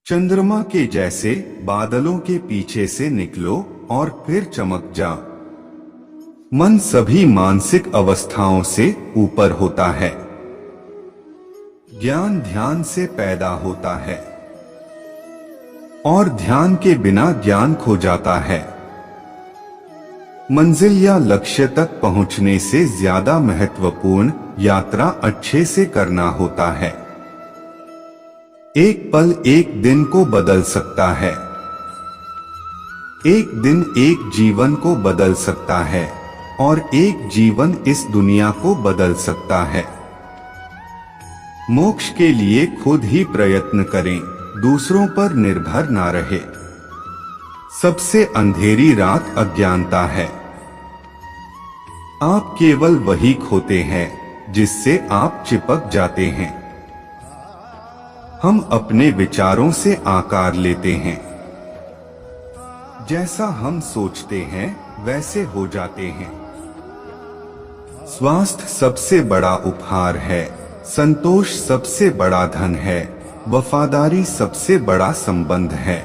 चंद्रमा के जैसे बादलों के पीछे से निकलो और फिर चमक जा। मन सभी मानसिक अवस्थाओं से ऊपर होता है। ज्ञान ध्यान से पैदा होता है और ध्यान के बिना ज्ञान खो जाता है। मंजिल या लक्ष्य तक पहुंचने से ज्यादा महत्वपूर्ण यात्रा अच्छे से करना होता है। एक पल एक दिन को बदल सकता है। एक दिन एक जीवन को बदल सकता है और एक जीवन इस दुनिया को बदल सकता है। मोक्ष के लिए खुद ही प्रयत्न करें, दूसरों पर निर्भर ना रहे। सबसे अंधेरी रात अज्ञानता है। आप केवल वही खोते हैं जिससे आप चिपक जाते हैं। हम अपने विचारों से आकार लेते हैं। जैसा हम सोचते हैं वैसे हो जाते हैं। स्वास्थ्य सबसे बड़ा उपहार है, संतोष सबसे बड़ा धन है, वफादारी सबसे बड़ा संबंध है,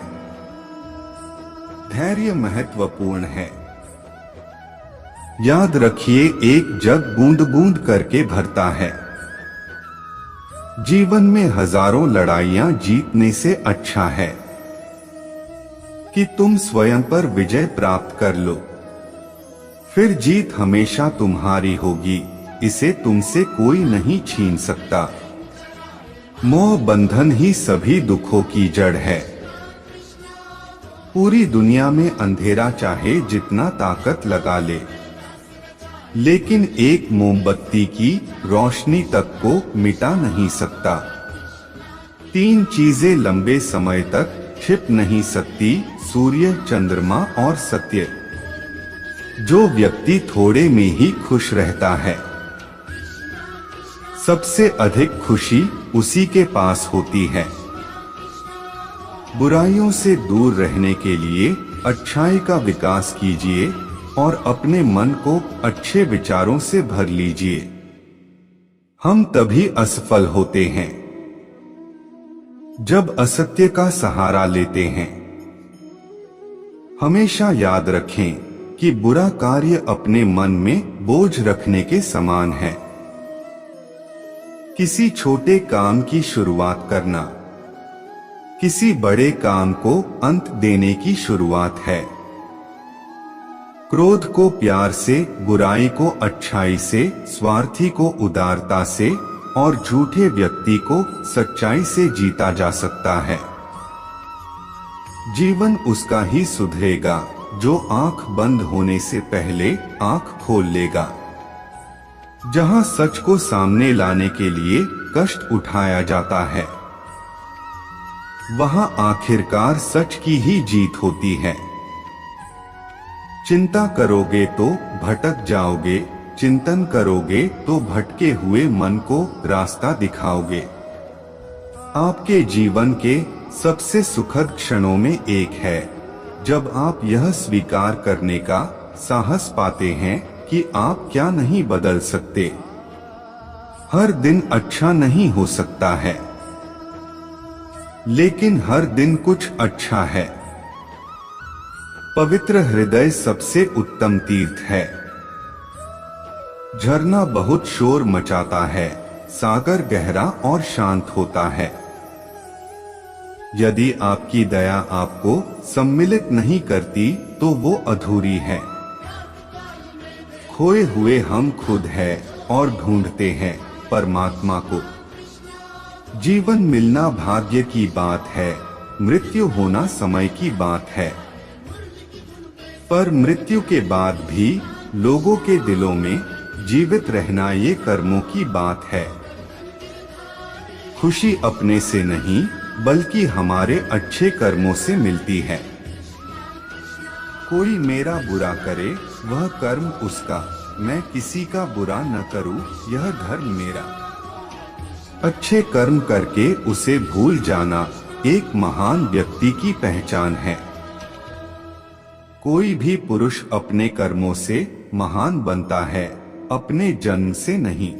धैर्य महत्वपूर्ण है। याद रखिए, एक जग बूंद बूंद करके भरता है। जीवन में हजारों लड़ाइयां जीतने से अच्छा है कि तुम स्वयं पर विजय प्राप्त कर लो। फिर जीत हमेशा तुम्हारी होगी, इसे तुमसे कोई नहीं छीन सकता। मोह बंधन ही सभी दुखों की जड़ है। पूरी दुनिया में अंधेरा चाहे जितना ताकत लगा ले, लेकिन एक मोमबत्ती की रोशनी तक को मिटा नहीं सकता। तीन चीजें लंबे समय तक छिप नहीं सकती, सूर्य, चंद्रमा और सत्य। जो व्यक्ति थोड़े में ही खुश रहता है, सबसे अधिक खुशी उसी के पास होती है। बुराइयों से दूर रहने के लिए अच्छाई का विकास कीजिए और अपने मन को अच्छे विचारों से भर लीजिए। हम तभी असफल होते हैं जब असत्य का सहारा लेते हैं। हमेशा याद रखें कि बुरा कार्य अपने मन में बोझ रखने के समान है। किसी छोटे काम की शुरुआत करना किसी बड़े काम को अंत देने की शुरुआत है। क्रोध को प्यार से, बुराई को अच्छाई से, स्वार्थी को उदारता से और झूठे व्यक्ति को सच्चाई से जीता जा सकता है। जीवन उसका ही सुधरेगा जो आंख बंद होने से पहले आंख खोल लेगा। जहां सच को सामने लाने के लिए कष्ट उठाया जाता है, वहां आखिरकार सच की ही जीत होती है। चिंता करोगे तो भटक जाओगे, चिंतन करोगे तो भटके हुए मन को रास्ता दिखाओगे। आपके जीवन के सबसे सुखद क्षणों में एक है जब आप यह स्वीकार करने का साहस पाते हैं कि आप क्या नहीं बदल सकते। हर दिन अच्छा नहीं हो सकता है, लेकिन हर दिन कुछ अच्छा है। पवित्र हृदय सबसे उत्तम तीर्थ है। झरना बहुत शोर मचाता है, सागर गहरा और शांत होता है। यदि आपकी दया आपको सम्मिलित नहीं करती तो वो अधूरी है। खोए हुए हम खुद हैं और ढूंढते हैं परमात्मा को। जीवन मिलना भाग्य की बात है, मृत्यु होना समय की बात है। पर मृत्यु के बाद भी लोगों के दिलों में जीवित रहना ये कर्मों की बात है। खुशी अपने से नहीं बल्कि हमारे अच्छे कर्मों से मिलती है। कोई मेरा बुरा करे वह कर्म उसका, मैं किसी का बुरा न करूं यह धर्म मेरा। अच्छे कर्म करके उसे भूल जाना एक महान व्यक्ति की पहचान है। कोई भी पुरुष अपने कर्मों से महान बनता है, अपने जन्म से नहीं।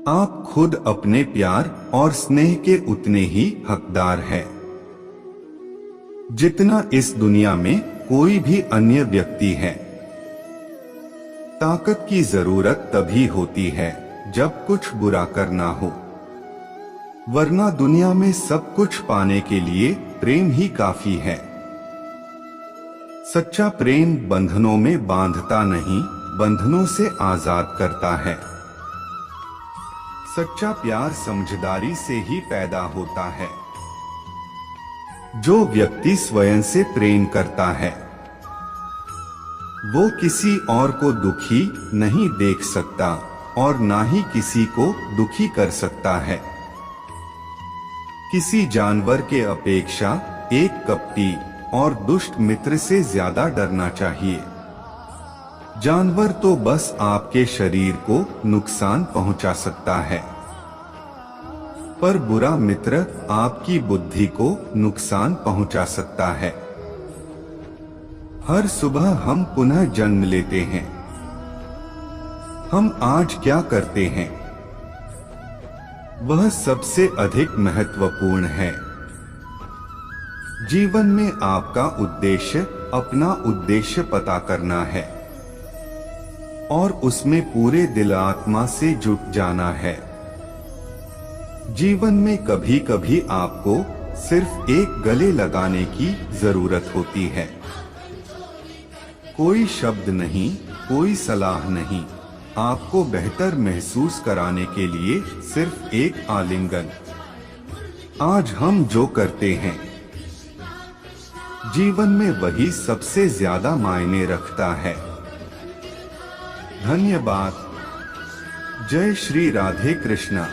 आप खुद अपने प्यार और स्नेह के उतने ही हकदार हैं। जितना इस दुनिया में कोई भी अन्य व्यक्ति है। ताकत की जरूरत तभी होती है जब कुछ बुरा करना हो, वरना दुनिया में सब कुछ पाने के लिए प्रेम ही काफी है। सच्चा प्रेम बंधनों में बांधता नहीं, बंधनों से आजाद करता है। सच्चा प्यार समझदारी से ही पैदा होता है। जो व्यक्ति स्वयं से प्रेम करता है वो किसी और को दुखी नहीं देख सकता और ना ही किसी को दुखी कर सकता है। किसी जानवर के अपेक्षा एक कपटी और दुष्ट मित्र से ज्यादा डरना चाहिए। जानवर तो बस आपके शरीर को नुकसान पहुंचा सकता है, पर बुरा मित्र आपकी बुद्धि को नुकसान पहुंचा सकता है। हर सुबह हम पुनः जन्म लेते हैं। हम आज क्या करते हैं वह सबसे अधिक महत्वपूर्ण है। जीवन में आपका उद्देश्य अपना उद्देश्य पता करना है और उसमें पूरे दिल आत्मा से जुट जाना है। जीवन में कभी कभी आपको सिर्फ एक गले लगाने की जरूरत होती है। कोई शब्द नहीं, कोई सलाह नहीं, आपको बेहतर महसूस कराने के लिए सिर्फ एक आलिंगन। आज हम जो करते हैं जीवन में वही सबसे ज्यादा मायने रखता है। धन्यवाद। जय श्री राधे कृष्णा।